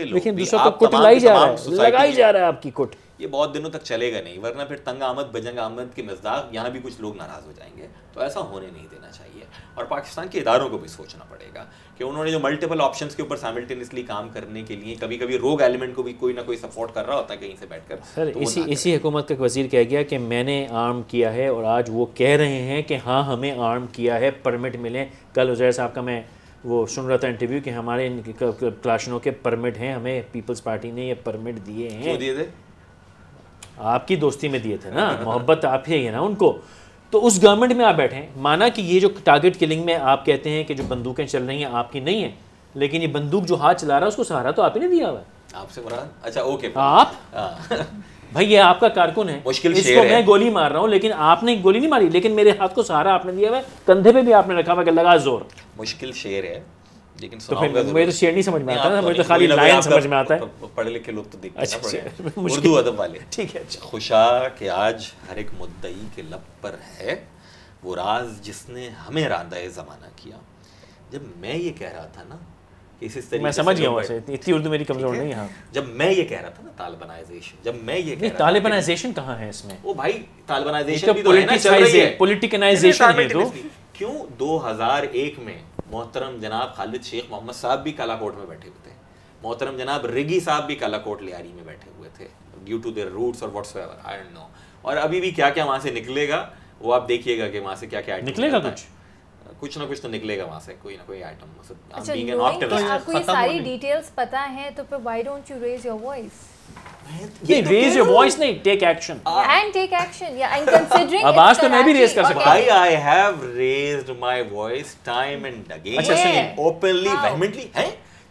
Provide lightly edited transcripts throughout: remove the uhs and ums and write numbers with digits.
لیکن دوسروں کو کٹ لائی جا رہا ہے، لگائی جا رہا ہے آپ کی کٹ. یہ بہت دنوں تک چلے گا نہیں، ورنہ پھر تنگ آمد بجنگ آمد کی مزاق یہاں بھی کچھ لوگ ناراض ہو جائیں گے. تو ایسا ہونے نہیں دینا چاہیے. اور پاکستان کے اداروں کو بھی سوچنا پڑے گا کہ انہوں نے جو ملٹیپل آپشنس کے اوپر سائملٹینیسلی کام کرنے کے لیے کبھی کبھی روگ ایلیمنٹ کو بھی کوئی نہ کوئی سپورٹ کر رہا ہوتا ہے کہیں سے بیٹھ کر. سر اسی حکومت کا ایک وزیر کہہ گیا کہ میں نے آرم کیا ہے، اور آج وہ کہہ رہے ہیں کہ ہاں ہمیں آرم کیا ہے، پرمٹ ملیں. کل عزیر صاحب کا میں وہ سن رہا تھا انٹرویو کہ ہمارے کلاشنوں کے پرمٹ ہیں، ہمیں پیپلز پارٹی نے یہ پرمٹ دیے ہیں. کیوں دیے تھے؟ آپ کی دوستی میں دیے تھے نا، محبت آپ ہی ہے نا ان کو. تو اس گورنمنٹ میں آپ بیٹھے ہیں، مانا کہ یہ جو ٹارگٹ کلنگ میں آپ کہتے ہیں کہ جو بندوقیں چل رہی ہیں آپ کی نہیں ہیں، لیکن یہ بندوق جو ہاتھ چلا رہا ہے اس کو سہارا تو آپ ہی نے دیا ہوا ہے. آپ سے مراد اچھا اوکے آپ بھائی یہ آپ کا کارکن ہے، اس کو میں گولی مار رہا ہوں لیکن آپ نے گولی نہیں ماری، لیکن میرے ہاتھ کو سہارا آپ نے دیا ہوا ہے، کندھے پہ بھی آپ نے رکھا ہوا کہ لگا زور. مشکل شعر ہے لیکن تو پھر مجھے تو شعر نہیں سمجھ میں آتا نا، مجھے تو خالی لائن سمجھ میں آتا ہے. پڑھے لکھے لوگ تو دیکھتے ہیں اردو ادب والے. ٹھیک ہے. خوشا کہ آج ہر ایک مدعی کے لب پر ہے وہ راز جس نے ہمیں راندہ زمانہ کیا. جب میں یہ کہہ رہا تھا نا کہ اس طریقے میں سمجھ گیا ہوں، ویسے اتنی اردو میری کمزور نہیں ہے. جب میں یہ کہہ رہا تھا نا طالبانائزیشن، جب میں یہ کہہ رہا تھا طالبانائزیشن کہاں ہے اس میں؟ وہ بھائی طالبانائزیشن بھی تو ہے نا، چل رہی ہے پولیٹیکنائزیشن ہے. تو کیوں 2001 میں محترم جناب خالد شیخ محمد صاحب بھی کالا کوٹ میں بیٹھے ہوئے تھے، محترم جناب رگی صاحب بھی کالا کوٹ لیاری میں بیٹھے ہوئے تھے ڈیو ٹو دیئر روٹس اور whatsoever I don't know. اور ابھی بھی کیا کیا وہاں سے نکلے گا وہ آپ دیکھیے گا کہ وہاں سے کیا کیا نکلے گا. کچھ نہ کچھ تو نکلے گا وہاں سے، کوئی نہ کوئی آئٹم. آپ کو یہ ساری ڈیٹیلز پتہ ہیں تو پھر why don't you raise your voice? Raise your voice نہیں، take action. And take action. Yeah, and considering آواز تو میں بھی ریز کر سکتا ہوں. I have raised my voice time and again openly vehemently.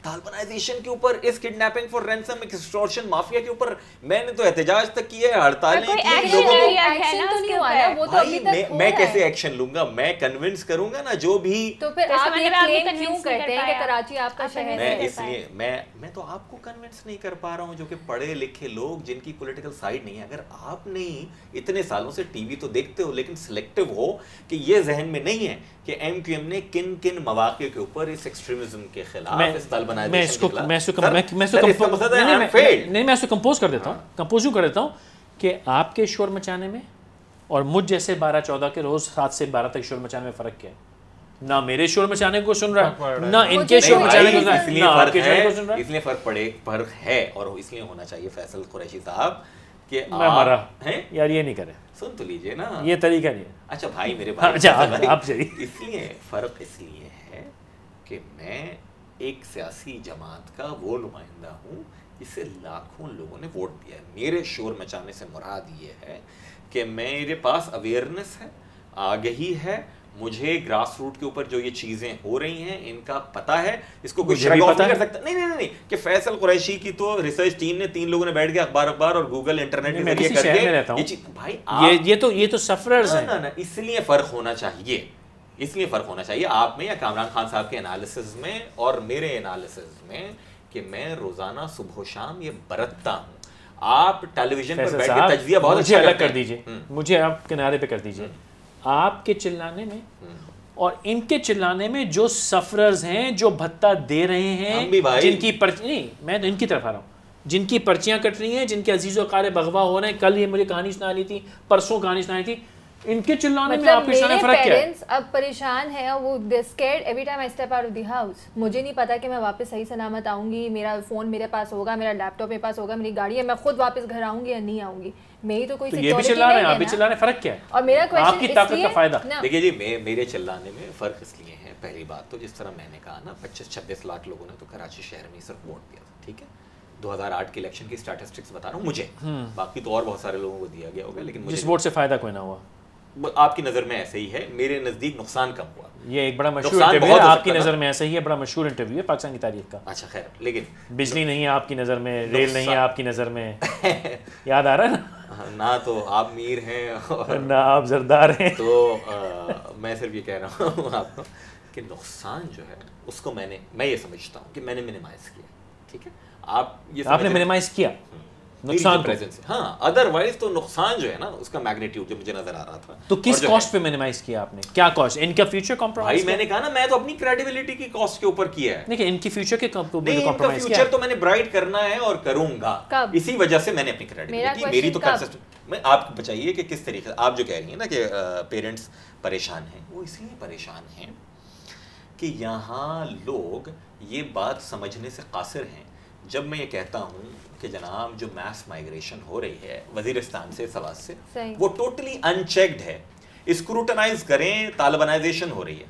Talibanisation کے اوپر، اس کڈنیپنگ فار رینسم ایکسٹورشن مافیا کے اوپر میں نے تو احتجاج تک کیے، ہڑتالیں کی لوگوں کو. میں کیسے ایکشن لوں گا؟ میں کنونس کروں گا نا جو بھی. تو پھر آپ یہ کلیم کیوں کرتے ہیں کہ کراچی آپ کا شہر ہے؟ اس لیے میں تو آپ کو کنونس نہیں کر پا رہا ہوں جو کہ پڑھے لکھے لوگ جن کی پولیٹیکل سائڈ نہیں ہے. اگر آپ نہیں اتنے سالوں سے ٹی وی تو دیکھتے ہو لیکن سلیکٹو ہو کہ یہ ذہن میں نہیں ہے کہ ایم کیو ایم نے کن کن مواقع کے اوپر اس ایکسٹریمزم کے خلاف اس میں اس کو کمپوز کر دیتا ہوں. کمپوز یوں کر دیتا ہوں کہ آپ کے شور مچانے میں اور مجھ جیسے 12-14 کے روز 7 سے 12 تک شور مچانے میں فرق کیا ہے؟ نہ میرے شور مچانے کو سن رہا ہے، نہ ان کے شور مچانے کو سن رہا ہے. اس لیے فرق ہے اور اس لیے ہونا چاہیے فیصل قریشی صاحب کہ میں مرا یار یہ نہیں کرے. سن تو لیجئے نا، یہ طریقہ نہیں ہے. اچھا بھائی میرے بھائی، اس لیے فرق اس لیے ہے کہ میں ایک سیاسی جماعت کا وہ نمائندہ ہوں جسے لاکھوں لوگوں نے ووٹ دیا ہے. میرے شور مچانے سے مراد یہ ہے کہ میرے پاس اویئرنس ہے، آگہی ہے، مجھے گراس روٹ کے اوپر جو یہ چیزیں ہو رہی ہیں ان کا پتہ ہے. اس کو کوئی شرک آف نہیں کر سکتا. نہیں کہ فیصل قریشی کی تو ریسرچ ٹیم نے 3 لوگوں نے بیٹھ کے اخبار اور گوگل انٹرنیٹ کے ذریعے کر کے بھائی یہ تو سفررز ہیں. اس لیے فرق ہونا چاہیے، اس لیے فرق ہونا چاہیے آپ میں یا کامران خان صاحب کے انالیسز میں اور میرے انالیسز میں کہ میں روزانہ صبح و شام یہ برتتا ہوں. آپ ٹیلی ویژن پر بیٹھ کے تجزیہ بہت اچھا الگ کر دیجئے، مجھے آپ کنارے پہ کر دیجئے. آپ کے چلانے میں اور ان کے چلانے میں جو سفررز ہیں جو بھتہ دے رہے ہیں، جن کی نہیں میں تو ان کی طرف آ رہا ہوں، جن کی پرچیاں کٹ رہی ہیں، جن کے عزیز و قارئ بغوا ہو رہے ہیں. کل یہ مجھے کہانی سنانی تھی، پرسوں کہانی سنانی تھی. ان کے چلانے میں آپ کے چلانے فرق کیا ہے؟ اب پریشان ہیں، وہ scared every time I step out of the house. مجھے نہیں پتا کہ میں واپس صحیح سلامت آؤں گی، میرا فون میرے پاس ہوگا، میرا لیپ ٹاپ میرے پاس ہوگا، میری گاڑی ہے، میں خود واپس گھر آؤں گی یا نہیں آؤں گی. میری تو کوئی یہ بھی چلا رہے ہیں، آپ بھی چلا رہے ہیں، فرق کیا ہے؟ اور میرا کویسچن آپ کی طاقت کا فائدہ دیکھیے جی، میرے چلانے میں فرق اس لیے ہے. پہلی بات تو جس طرح میں نے کہا نا 25-26 لاکھ لوگوں نے تو کراچی شہر میں صرف ووٹ دیا تھا. ٹھیک ہے، 2008 کے الیکشن کی اسٹیٹسٹکس بتا رہا ہوں مجھے، باقی تو اور بہت سارے لوگوں کو دیا گیا ہوگا لیکن جس ووٹ سے فائدہ کوئی نہ ہوا. آپ کی نظر میں ایسے ہی ہے، میرے نزدیک نقصان کم ہوا. یہ ایک بڑا مشہور انٹرویو ہے، آپ کی نظر میں ایسا ہی ہے، بڑا مشہور انٹرویو ہے پاکستان کی تاریخ کا. اچھا خیر، لیکن بجلی نہیں ہے آپ کی نظر میں، ریل نہیں ہے آپ کی نظر میں، یاد آ رہا ہے نا؟ نہ تو آپ میر ہیں اور نہ آپ زردار ہیں. تو میں صرف یہ کہہ رہا ہوں آپ کو کہ نقصان جو ہے اس کو میں یہ سمجھتا ہوں کہ میں نے منیمائز کیا. ٹھیک ہے، آپ نے منیمائز کیا نقصان پریزنس. ہاں ادروائز تو نقصان جو ہے نا اس کا میگنیٹیوڈ جو مجھے نظر آ رہا تھا. تو کس کاسٹ پہ منیمائز کیا آپ نے؟ کیا کاسٹ؟ ان کا فیوچر کمپرومائز؟ بھائی میں نے کہا نا میں تو اپنی کریڈیبلٹی کی کاسٹ کے اوپر کیا ہے. لیکن ان کی فیوچر کے کمپرومائز کیا؟ فیوچر تو میں نے برائٹ کرنا ہے اور کروں گا, اسی وجہ سے میں نے اپنی کریڈیبلٹی میری تو کنسسٹنٹ. میں آپ بتائیے کہ کس طریقے سے آپ جو کہہ رہی ہیں نا کہ پیرنٹس پریشان ہیں, وہ اس لیے پریشان ہیں کہ یہاں لوگ یہ بات سمجھنے سے قاصر ہیں. جب میں یہ کہتا ہوں کہ جناب جو میس مائگریشن ہو رہی ہے وزیرستان سے سواس سے, وہ ٹوٹلی ان چیکڈ ہے. اسکروٹنائز کریں, طالبانائزیشن ہو رہی ہے.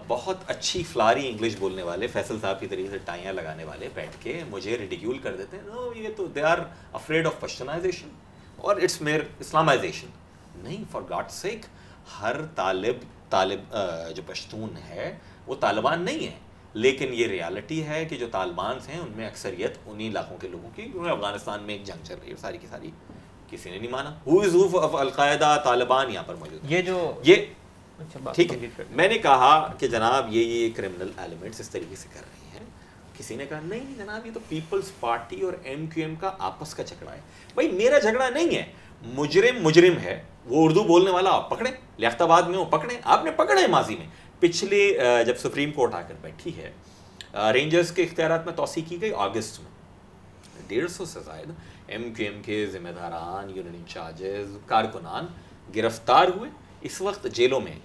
بہت اچھی فلاری انگلش بولنے والے فیصل صاحب کی طریقے سے ٹائیاں لگانے والے بیٹھ کے مجھے ریڈیکیول کر دیتے ہیں, نو یہ تو دے آر افریڈ آف پشتونائزیشن اور اٹس میر اسلامائزیشن. نہیں, فار گاڈ سیک, ہر طالب جو پشتون ہے وہ طالبان نہیں ہے, لیکن یہ ریالٹی ہے کہ جو طالبان ہیں ان میں اکثریت انہی علاقوں کے لوگوں کی, افغانستان میں ایک جنگ چل رہی ہے ساری کی ساری, کسی نے نہیں مانا. ہو از ہو آف القاعدہ, طالبان یہاں پر موجود ہے. یہ ٹھیک ہے. میں نے کہا کہ جناب یہ کرمنل ایلیمنٹس اس طریقے سے کر رہی ہیں. کسی نے کہا نہیں جناب یہ تو پیپلز پارٹی اور ایم کیو ایم کا آپس کا جھگڑا ہے. بھائی میرا جھگڑا نہیں ہے, مجرم ہے, وہ اردو بولنے والا آپ پکڑیں, لیاقت آباد میں وہ پکڑیں, آپ نے پکڑا ہے ماضی میں. پچھلے جب سپریم کورٹ آ کر بیٹھی ہے, رینجرز کے اختیارات میں توسیع کی گئی اگست میں, 150 سے زائد ایم کیو ایم کے ذمہ داران, یونین انچارجز, کارکنان گرفتار ہوئے, اس وقت جیلوں میں.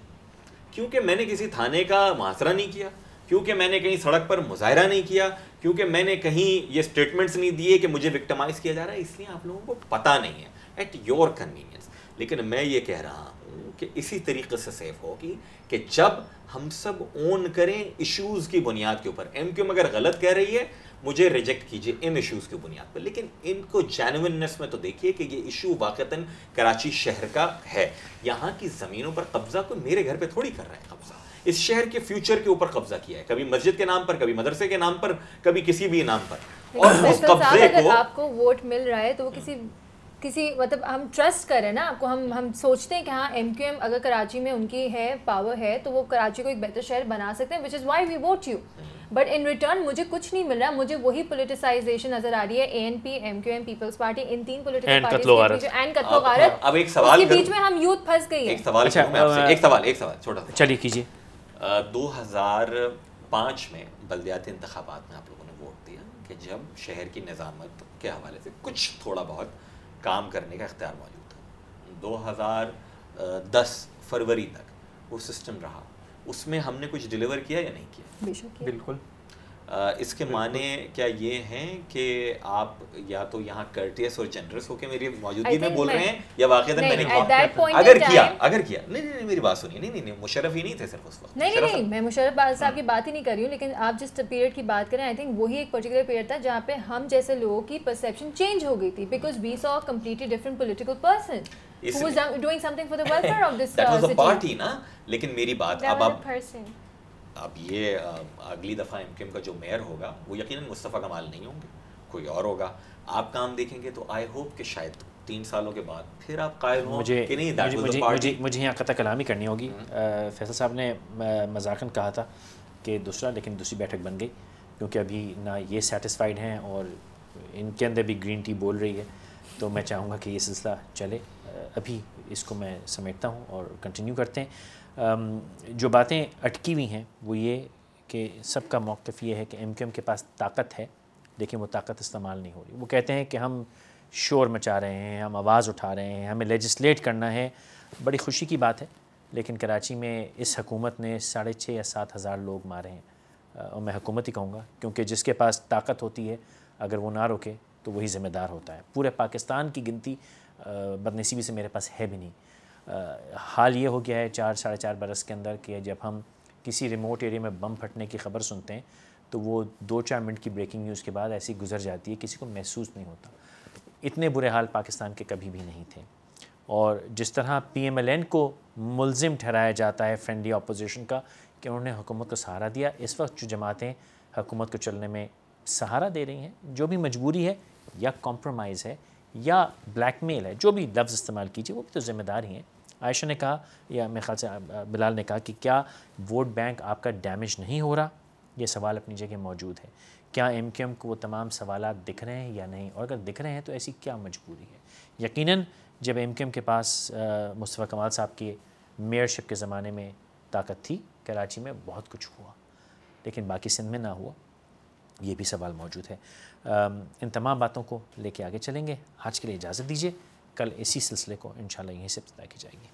کیونکہ میں نے کسی تھانے کا محاصرہ نہیں کیا, کیونکہ میں نے کہیں سڑک پر مظاہرہ نہیں کیا, کیونکہ میں نے کہیں یہ اسٹیٹمنٹس نہیں دیے کہ مجھے وکٹمائز کیا جا رہا ہے, اس لیے آپ لوگوں کو پتہ نہیں ہے, ایٹ یور کنوینئنس. لیکن میں یہ کہہ رہا ہوں کہ اسی طریقے سے سیف ہوگی کہ جب ہم سب اون کریں ایشوز کی بنیاد کے اوپر. ایم کیو ایم اگر غلط کہہ رہی ہے مجھے ریجیکٹ کیجیے ان ایشوز کی بنیاد پر, لیکن ان کو جینوئننس میں تو دیکھیے کہ یہ ایشو واقعتاً کراچی شہر کا ہے. یہاں کی زمینوں پر قبضہ کوئی میرے گھر پہ تھوڑی کر رہا ہے قبضہ, اس شہر کے فیوچر کے اوپر قبضہ کیا ہے, کبھی مسجد کے نام پر, کبھی مدرسے کے نام پر, کبھی کسی بھی نام پر. اور اس قبضے کو آپ کو ووٹ مل رہا ہے تو وہ کسی مطلب ہم ٹرسٹ کریں نا آپ کو, ہم سوچتے ہیں کہ ہاں ایم کیو ایم اگر کراچی میں ان کی ہے پاور ہے تو وہ کراچی کو ایک بہتر شہر بنا سکتے ہیں, which is why we vote you. But in return مجھے کچھ نہیں مل رہا, مجھے وہی پولیٹیسائزیشن نظر آ رہی ہے. اے این پی, ایم کیو ایم, پیپلز پارٹی, ان تین پولیٹیکل پارٹیز اینڈ قتل و غارت. اب ایک سوال کے بیچ میں ہم یوتھ پھنس گئی ہے. ایک سوال چھوٹا سا, چلیے کیجیے. 2005 میں بلدیاتی انتخابات میں آپ لوگوں نے ووٹ دیا کہ جب شہر کی نظامت کے حوالے سے کچھ تھوڑا بہت کام کرنے کا اختیار موجود تھا. 2010 فروری تک وہ سسٹم رہا, اس میں ہم نے کچھ ڈیلیور کیا یا نہیں کیا؟ بالکل. اس کے معنی کیا یہ ہیں کہ آپ یا تو یہاں کرٹیس اور جنرس ہو کے میری موجودگی میں بول رہے ہیں یا واقعاً میں نے اگر کیا نہیں میری بات سنیے, نہیں مشرف ہی نہیں تھے صرف اس وقت. نہیں میں مشرف صاحب کی بات ہی نہیں کر رہی ہوں, لیکن آپ جس پیریڈ کی بات کریں آئی تھنک وہی ایک پرٹیکولر پیریڈ تھا جہاں پہ ہم جیسے لوگوں کی پرسیپشن چینج ہو گئی تھی, because we saw completely different political person who was doing something for the welfare of this that was city. a party نا. لیکن میری بات اب یہ اگلی دفعہ ایم کیو ایم کا جو میئر ہوگا وہ یقیناً مصطفیٰ کمال نہیں ہوں گے, کوئی اور ہوگا. آپ کام دیکھیں گے تو آئی ہوپ کہ شاید 3 سالوں کے بعد پھر آپ قائل ہوں کہ نہیں. مجھے یہاں قطع کلامی کرنی ہوگی. فیصل صاحب نے مذاقاً کہا تھا کہ لیکن دوسری بیٹھک بن گئی, کیونکہ ابھی نہ یہ سیٹسفائیڈ ہیں اور ان کے اندر بھی گرین ٹی بول رہی ہے, تو میں چاہوں گا کہ یہ سلسلہ چلے. ابھی اس کو میں سمیٹتا ہوں اور کنٹینیو کرتے ہیں. جو باتیں اٹکی ہوئی ہیں وہ یہ کہ سب کا موقف یہ ہے کہ ایم کیو ایم کے پاس طاقت ہے لیکن وہ طاقت استعمال نہیں ہو رہی. وہ کہتے ہیں کہ ہم شور مچا رہے ہیں, ہم آواز اٹھا رہے ہیں, ہمیں لیجسلیٹ کرنا ہے. بڑی خوشی کی بات ہے, لیکن کراچی میں اس حکومت نے 6,500 یا 7,000 لوگ مارے ہیں, اور میں حکومت ہی کہوں گا, کیونکہ جس کے پاس طاقت ہوتی ہے اگر وہ نہ روکے تو وہی ذمہ دار ہوتا ہے. پورے پاکستان کی گنتی بدنصیبی سے میرے پاس ہے بھی نہیں. حال یہ ہو گیا ہے 4-4.5 برس کے اندر کہ جب ہم کسی ریموٹ ایریا میں بم پھٹنے کی خبر سنتے ہیں تو وہ 2-4 منٹ کی بریکنگ نیوز کے بعد ایسی گزر جاتی ہے, کسی کو محسوس نہیں ہوتا. اتنے برے حال پاکستان کے کبھی بھی نہیں تھے. اور جس طرح پی ایم ایل این کو ملزم ٹھہرایا جاتا ہے فرینڈلی اپوزیشن کا کہ انہوں نے حکومت کو سہارا دیا, اس وقت جو جماعتیں حکومت کو چلنے میں سہارا دے رہی ہیں, جو بھی مجبوری ہے یا کمپرومائز ہے یا بلیک میل ہے, جو بھی لفظ استعمال کیجیے, وہ بھی تو ذمہ دار ہی ہیں. عائشہ نے کہا یا میرے خیال سے بلال نے کہا کہ کیا ووٹ بینک آپ کا ڈیمیج نہیں ہو رہا؟ یہ سوال اپنی جگہ موجود ہے. کیا ایم کیو ایم کو وہ تمام سوالات دکھ رہے ہیں یا نہیں، اور اگر دکھ رہے ہیں تو ایسی کیا مجبوری ہے؟ یقیناً جب ایم کیو ایم کے پاس مصطفیٰ کمال صاحب کی میئرشپ کے زمانے میں طاقت تھی، کراچی میں بہت کچھ ہوا، لیکن باقی سندھ میں نہ ہوا، یہ بھی سوال موجود ہے۔ ان تمام باتوں کو لے کے آگے چلیں گے۔ آج کے لیے اجازت دیجیے، کل اسی سلسلے کو انشاءاللہ یہیں سے ابتدا کی جائے گی۔